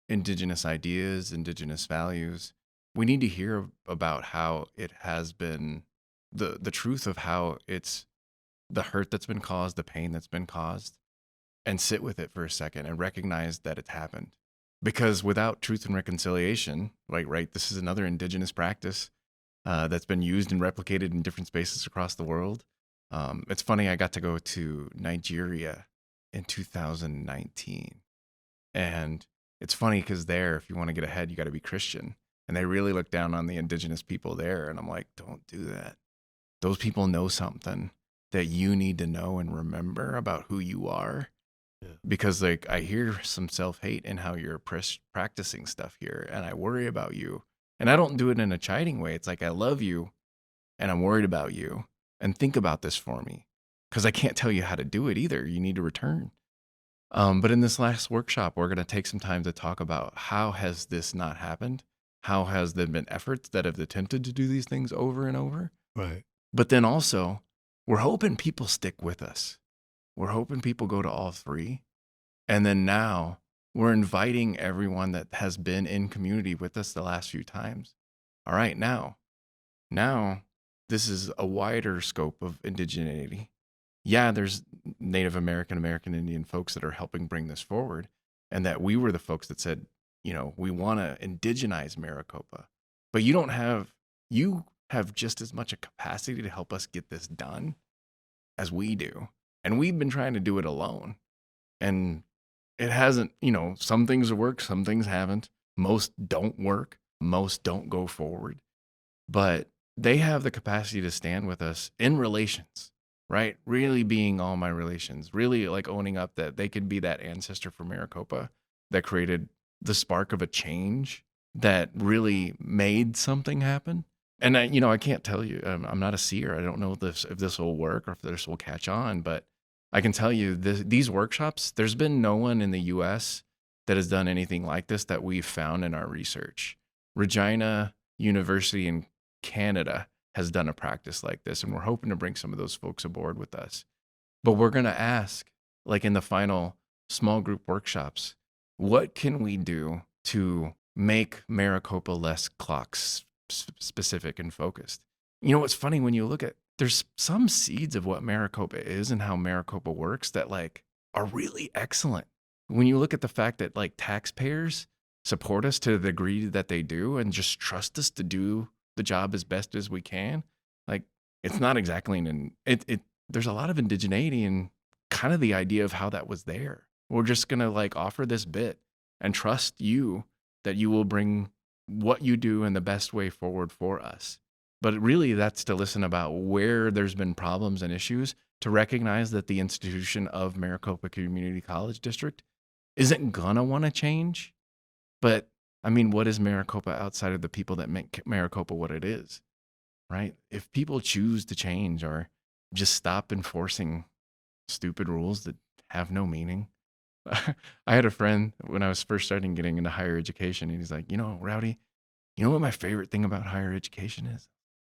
indigenous ideas, indigenous values? We need to hear about how it has been, the truth of how it's the hurt that's been caused, the pain that's been caused, and sit with it for a second and recognize that it's happened. Because without truth and reconciliation, like, right, this is another indigenous practice that's been used and replicated in different spaces across the world. It's funny, I got to go to Nigeria in 2019. And it's funny because there, if you want to get ahead, you got to be Christian. And they really look down on the indigenous people there. And I'm like, don't do that. Those people know something that you need to know and remember about who you are. Yeah. Because like I hear some self-hate in how you're practicing stuff here, and I worry about you. And I don't do it in a chiding way. It's like I love you and I'm worried about you, and think about this for me, because I can't tell you how to do it either. You need to return. But in this last workshop, we're going to take some time to talk about how has this not happened? How has there been efforts that have attempted to do these things over and over? Right. But then also, we're hoping people stick with us. We're hoping people go to all three. And then now we're inviting everyone that has been in community with us the last few times. All right, now this is a wider scope of indigeneity. Yeah, there's Native American, American Indian folks that are helping bring this forward, and that we were the folks that said, we want to indigenize Maricopa. But you have just as much a capacity to help us get this done as we do. And we've been trying to do it alone. And it hasn't, some things work, some things haven't. Most don't work. Most don't go forward. But they have the capacity to stand with us in relations, right? Really being all my relations, really like owning up that they could be that ancestor for Maricopa that created the spark of a change that really made something happen. And I can't tell you, I'm not a seer. I don't know if this will work or if this will catch on, but I can tell you these workshops, there's been no one in the US that has done anything like this that we've found in our research. Regina University in Canada has done a practice like this, and we're hoping to bring some of those folks aboard with us. But we're going to ask, like in the final small group workshops, what can we do to make Maricopa less clocks specific and focused? What's funny, when you look at, there's some seeds of what Maricopa is and how Maricopa works that like are really excellent. When you look at the fact that like taxpayers support us to the degree that they do and just trust us to do the job as best as we can, like it's not exactly there's a lot of indigeneity and kind of the idea of how that was there. We're just going to like offer this bit and trust you that you will bring what you do in the best way forward for us. But really that's to listen about where there's been problems and issues, to recognize that the institution of Maricopa Community College District isn't gonna want to change. But I mean, what is Maricopa outside of the people that make Maricopa what it is, right? If people choose to change or just stop enforcing stupid rules that have no meaning. I had a friend when I was first starting getting into higher education, and he's like, Rowdy, you know what my favorite thing about higher education is?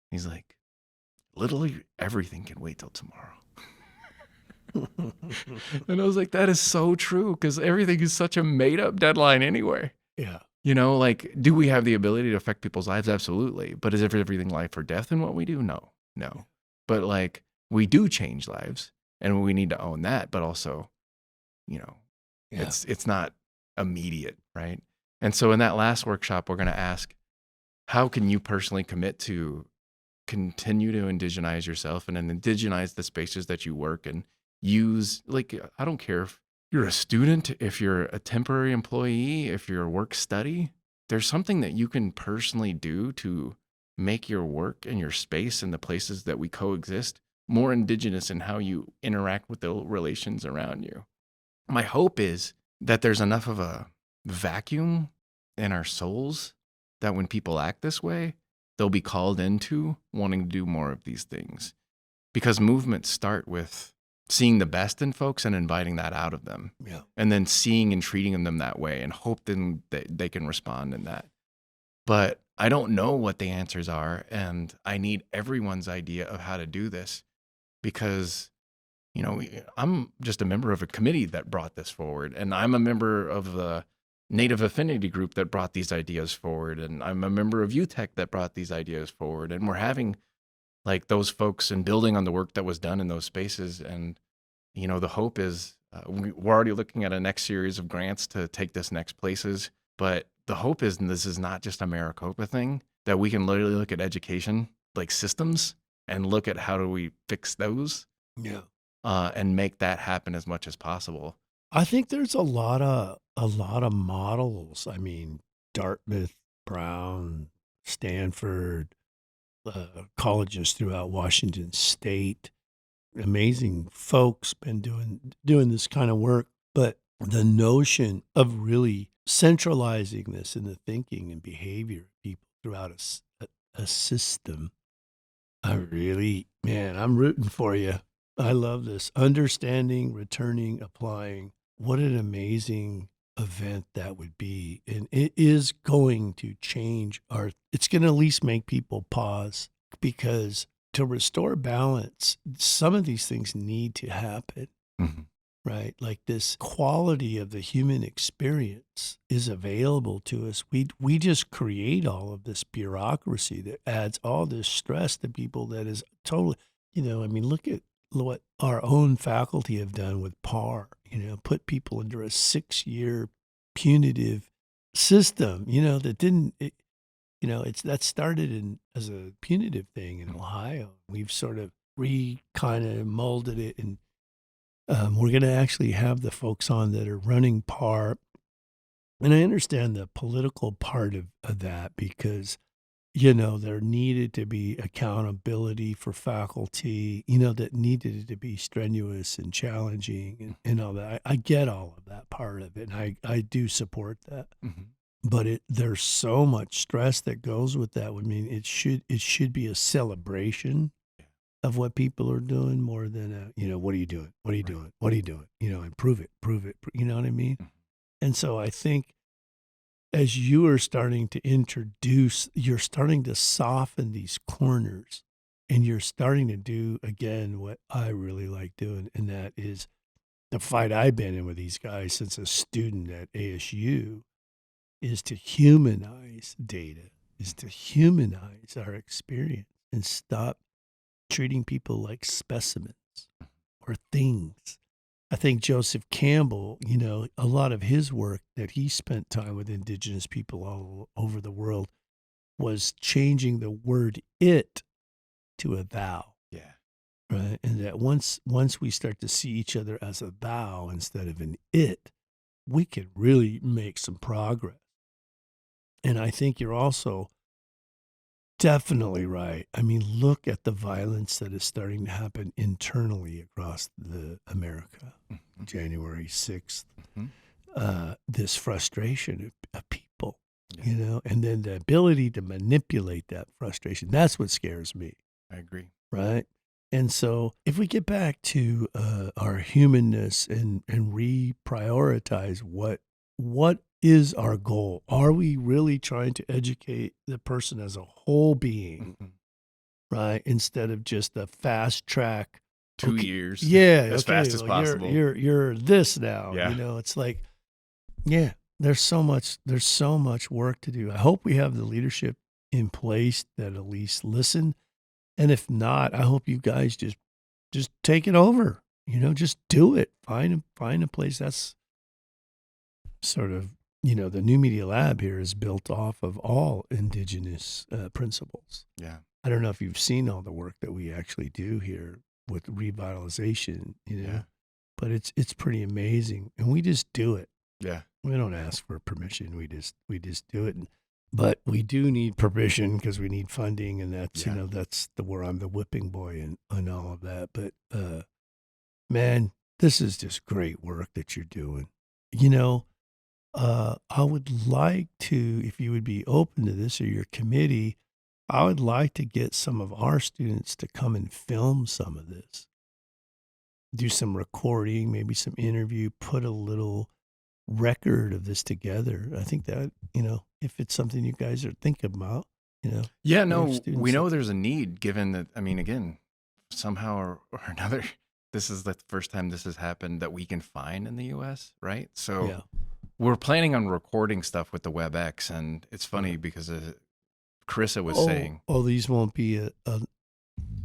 He's like, literally everything can wait till tomorrow. And I was like, that is so true, because everything is such a made up deadline anyway. Yeah. Like, do we have the ability to affect people's lives? Absolutely. But is everything life or death in what we do? No. But like, we do change lives, and we need to own that. But also, it's not immediate, right? And so in that last workshop, we're going to ask, how can you personally commit to continue to indigenize yourself and then indigenize the spaces that you work and use? Like, I don't care if you're a student, if you're a temporary employee, if you're a work study, there's something that you can personally do to make your work and your space and the places that we coexist more indigenous in how you interact with the relations around you. My hope is that there's enough of a vacuum in our souls that when people act this way, they'll be called into wanting to do more of these things. Because movements start with seeing the best in folks and inviting that out of them. Yeah. And then seeing and treating them that way and hope then that they can respond in that. But I don't know what the answers are, and I need everyone's idea of how to do this because, I'm just a member of a committee that brought this forward, and I'm a member of the Native Affinity group that brought these ideas forward, and I'm a member of UTech that brought these ideas forward, and we're having like those folks and building on the work that was done in those spaces. And, the hope is we're already looking at a next series of grants to take this next places. But the hope is, and this is not just a Maricopa thing, that we can literally look at education like systems and look at how do we fix those Yeah. and make that happen as much as possible. I think there's a lot of models. I mean, Dartmouth, Brown, Stanford, colleges throughout Washington State. Amazing folks been doing this kind of work, but the notion of really centralizing this in the thinking and behavior of people throughout a system, I'm rooting for you. I love this. Understanding, returning, applying. What an amazing event that would be. And it is going to change it's going to at least make people pause, because to restore balance, some of these things need to happen, right? Like this quality of the human experience is available to us. We just create all of this bureaucracy that adds all this stress to people that is totally, look at what our own faculty have done with PAR, put people under a 6-year punitive system, that didn't, that started as a punitive thing in Ohio. We've sort of kind of molded it, and we're going to actually have the folks on that are running PAR. And I understand the political part of that, because there needed to be accountability for faculty, that needed to be strenuous and challenging and all that. I get all of that part of it, and I do support that. But there's so much stress that goes with that. I mean, it should be a celebration of what people are doing more than what are you doing? What are you doing? What are you doing? And prove it. You know what I mean? And so I think, as you are starting to you're starting to soften these corners, and you're starting to do, again, what I really like doing, and that is the fight I've been in with these guys since a student at ASU, is to humanize data, is to humanize our experience and stop treating people like specimens or things. I think Joseph Campbell, a lot of his work that he spent time with indigenous people all over the world was changing the word "it" to a "thou." Yeah. Right. And that once we start to see each other as a "thou" instead of an "it," we can really make some progress. And I think you're also definitely right. I mean, look at the violence that is starting to happen internally across America. January 6th, this frustration of people, and then the ability to manipulate that frustration. That's what scares me. I agree. Right? And so if we get back to our humanness and reprioritize what is our goal? Are we really trying to educate the person as a whole being, right? Instead of just a fast track 2 years, as fast as possible. You're this now. Yeah. It's like, there's so much work to do. I hope we have the leadership in place that at least listen, and if not, I hope you guys just take it over. Just do it. Find a place. That's sort of, the New Media Lab here is built off of all indigenous principles. Yeah. I don't know if you've seen all the work that we actually do here with revitalization, but it's pretty amazing, and we just do it. Yeah. We don't ask for permission. We just do it. But we do need permission because we need funding, and that's that's where I'm the whipping boy and all of that. But man, this is just great work that you're doing. I would like to, if you would be open to this, or your committee, I would like to get some of our students to come and film some of this. Do some recording, maybe some interview, put a little record of this together. I think that, if it's something you guys are thinking about, Yeah, for your no, we students. know there's a need given that, I mean, again, somehow or another, this is the first time this has happened that we can find in the US, right? So Yeah. we're planning on recording stuff with the WebEx, and it's funny Right. because Carissa was saying These won't be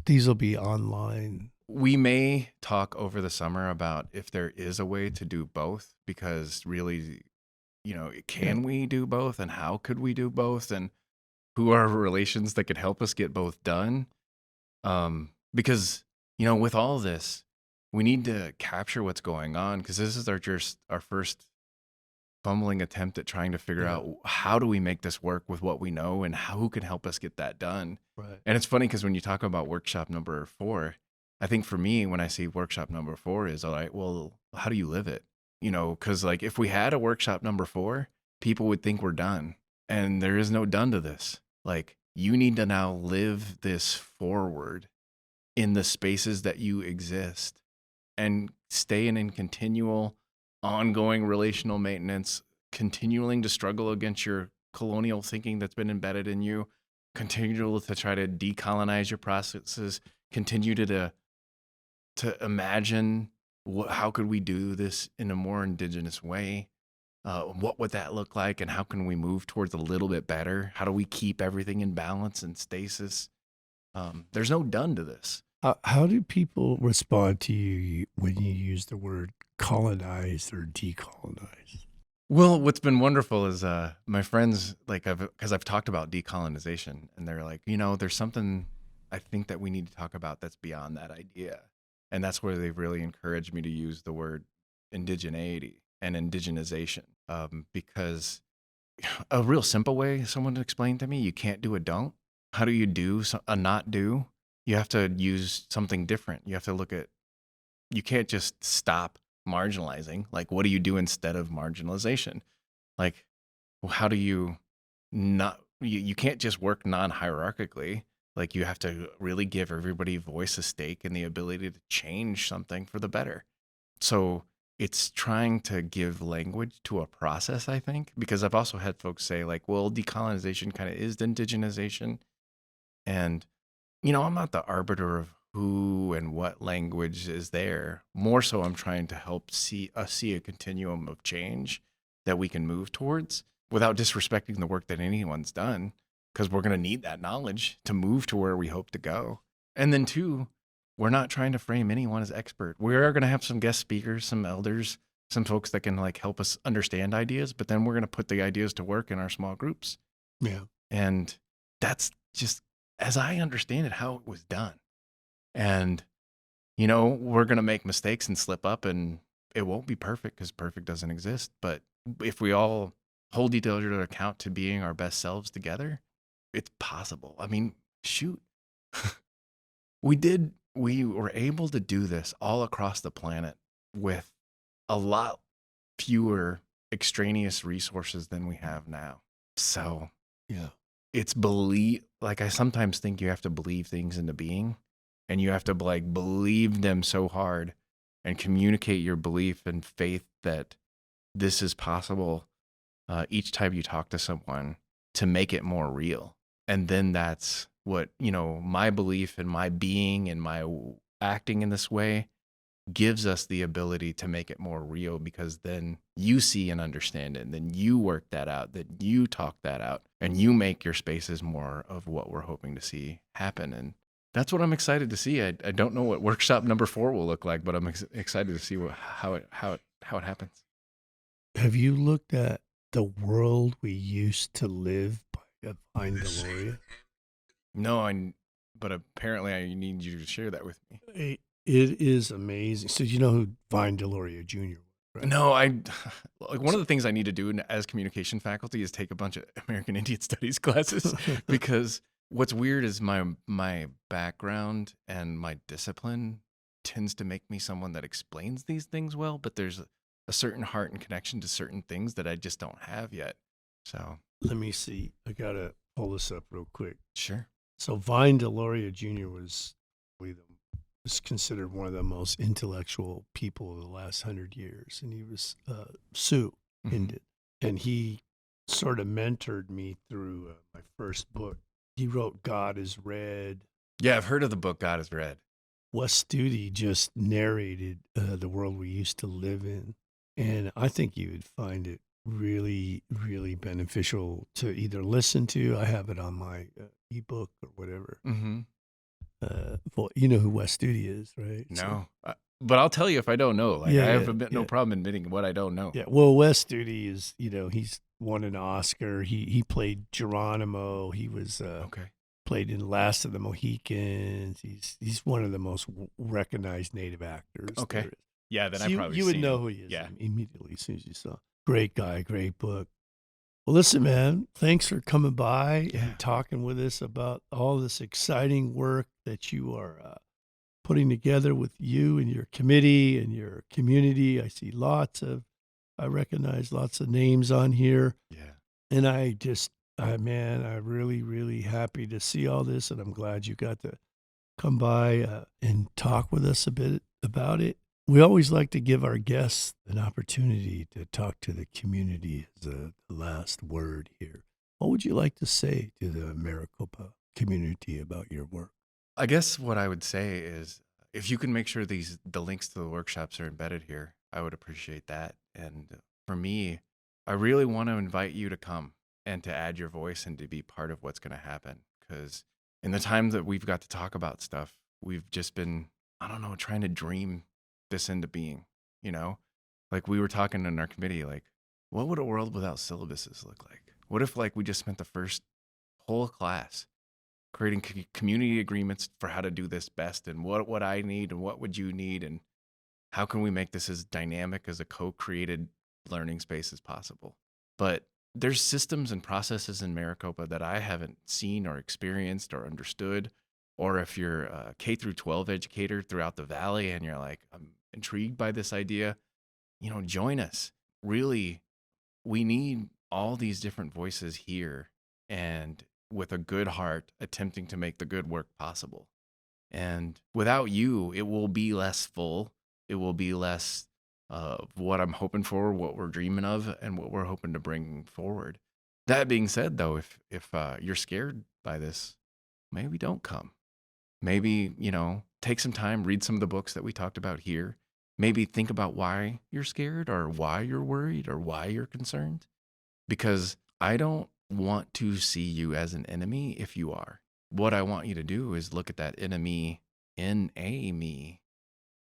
these will be online. we may talk over the summer about if there is a way to do both, because really, Yeah. can we do both, and how could we do both, and who are relations that could help us get both done? Because with all this, we need to capture what's going on, because this is our first fumbling attempt at trying to figure Yeah. out how do we make this work with what we know, and who can help us get that done. Right. And it's funny because when you talk about workshop number 4, I think for me, when I see workshop number 4 is, all right, well, how do you live it? Because like if we had a workshop number 4, people would think we're done. And there is no done to this. Like, you need to now live this forward in the spaces that you exist, and stay in continual, ongoing relational maintenance, continuing to struggle against your colonial thinking that's been embedded in you, continue to try to decolonize your processes, continue to imagine how could we do this in a more indigenous way. What would that look like, and how can we move towards a little bit better? How do we keep everything in balance and stasis? There's no done to this. How do people respond to you when you use the word colonize or decolonize? Well, what's been wonderful is my friends, like, because I've talked about decolonization, and they're like, there's something I think that we need to talk about that's beyond that idea. And that's where they've really encouraged me to use the word indigeneity and indigenization, because a real simple way someone explained to me, you can't do a don't. How do you do a not do? You have to use something different. You have to look at, you can't just stop marginalizing. Like, what do you do instead of marginalization? Like, how do you not, you can't just work non-hierarchically. Like, you have to really give everybody voice, a stake, and the ability to change something for the better. So it's trying to give language to a process, I think, because I've also had folks say, like, well, decolonization kind of is indigenization. And, I'm not the arbiter of who and what language is there. More so, I'm trying to help see a continuum of change that we can move towards without disrespecting the work that anyone's done, because we're going to need that knowledge to move to where we hope to go. And then, two, we're not trying to frame anyone as expert. We are going to have some guest speakers, some elders, some folks that can like help us understand ideas, but then we're going to put the ideas to work in our small groups. Yeah. And that's just, as I understand it, how it was done. And, we're going to make mistakes and slip up, and it won't be perfect because perfect doesn't exist. But if we all hold each other to account to being our best selves together, it's possible. I mean, shoot, we were able to do this all across the planet with a lot fewer extraneous resources than we have now. So Yeah. it's like, I sometimes think you have to believe things into being, and you have to like believe them so hard and communicate your belief and faith that this is possible each time you talk to someone, to make it more real. And then that's what, my belief and my being and my acting in this way gives us the ability to make it more real, because then you see and understand it, and then you work that out, that you talk that out, and you make your spaces more of what we're hoping to see happen. And that's what I'm excited to see. I don't know what workshop number 4 will look like, but I'm excited to see how it happens. Have you looked at the world we used to live by Vine Deloria? No, but apparently I need you to share that with me. It is amazing. So you know who Vine Deloria Jr. was, right? No, like, one of the things I need to do as communication faculty is take a bunch of American Indian Studies classes, because what's weird is my background and my discipline tends to make me someone that explains these things well, but there's a certain heart and connection to certain things that I just don't have yet. So Let me see. I gotta pull this up real quick. sure. So Vine Deloria Jr. was considered one of the most intellectual people of the last 100 years, and he was Sioux. And he sort of mentored me through my first book. He wrote God is Red. Yeah, I've heard of the book God is Red. Wes Studi just narrated the world we used to live in. And I think you would find it really, really beneficial to either listen to. I have it on my ebook or whatever. Mm-hmm. Well, you know who Wes Studi is, right? No. But I'll tell you if I don't know. Like, Yeah, I have yeah, no yeah. problem admitting what I don't know. Yeah, well, Wes Studi is, he's won an Oscar. He played Geronimo. He was Okay. played in Last of the Mohicans. He's one of the most recognized native actors. Okay. there is. Yeah, then So I probably you would seen know him. who he is Yeah. immediately as soon as you saw. Great guy, great book. Well, listen, man, thanks for coming by Yeah. and talking with us about all this exciting work that you are putting together with you and your committee and your community. I recognize lots of names on here. Yeah. And I'm really, really happy to see all this. And I'm glad you got to come by and talk with us a bit about it. We always like to give our guests an opportunity to talk to the community as the last word here. What would you like to say to the Maricopa community about your work? I guess what I would say is if you can make sure the links to the workshops are embedded here, I would appreciate that. And for me, I really want to invite you to come and to add your voice and to be part of what's going to happen. Because in the time that we've got to talk about stuff, we've just been, I don't know, trying to dream this into being, Like we were talking in our committee, like, what would a world without syllabuses look like? What if like we just spent the first whole class creating community agreements for how to do this best and what I need and what would you need and how can we make this as dynamic as a co-created learning space as possible. But there's systems and processes in Maricopa that I haven't seen or experienced or understood. Or if you're a K through 12 educator throughout the valley and you're like, I'm intrigued by this idea, join us. Really, we need all these different voices here and with a good heart attempting to make the good work possible. And without you, it will be less full. It will be less of what I'm hoping for, what we're dreaming of, and what we're hoping to bring forward. That being said, though, if you're scared by this, maybe don't come. Maybe, take some time, read some of the books that we talked about here. Maybe think about why you're scared or why you're worried or why you're concerned. Because I don't want to see you as an enemy if you are. What I want you to do is look at that enemy in a me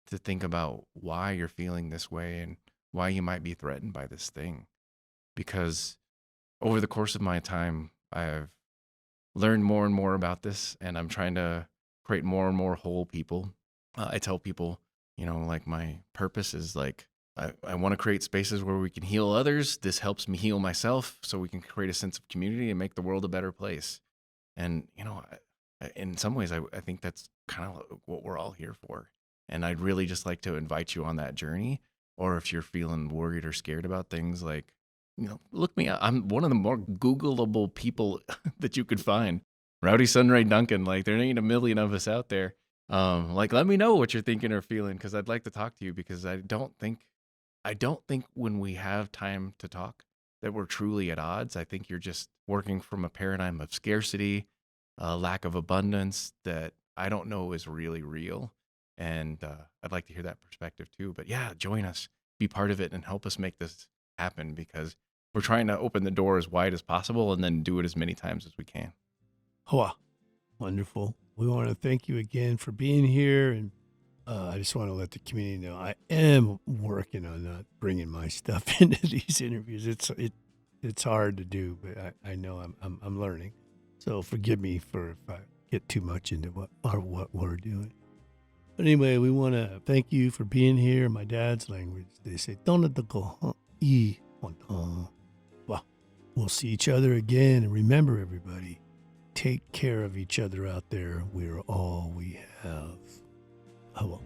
to think about why you're feeling this way and why you might be threatened by this thing. Because over the course of my time, I've learned more and more about this, and I'm trying to create more and more whole people. I tell people, like my purpose is like, I want to create spaces where we can heal others. This helps me heal myself so we can create a sense of community and make the world a better place. And, in some ways, I think that's kind of what we're all here for. And I'd really just like to invite you on that journey. Or if you're feeling worried or scared about things, like, look me up. I'm one of the more Googleable people that you could find. Rowdy Duncan. Like, there ain't a million of us out there. Let me know what you're thinking or feeling, because I'd like to talk to you, because I don't think when we have time to talk that we're truly at odds. I think you're just working from a paradigm of scarcity, lack of abundance that I don't know is really real. And I'd like to hear that perspective too. But yeah, join us, be part of it, and help us make this happen, because we're trying to open the door as wide as possible and then do it as many times as we can. Oh, wonderful. We want to thank you again for being here. And I just want to let the community know I am working on not bringing my stuff into these interviews. It's hard to do, but I know I'm learning. So forgive me for if I get too much into what we're doing. But anyway, we want to thank you for being here. In my dad's language, they say, well, we'll see each other again. And remember, everybody, take care of each other out there. We're all we have. Oh, well.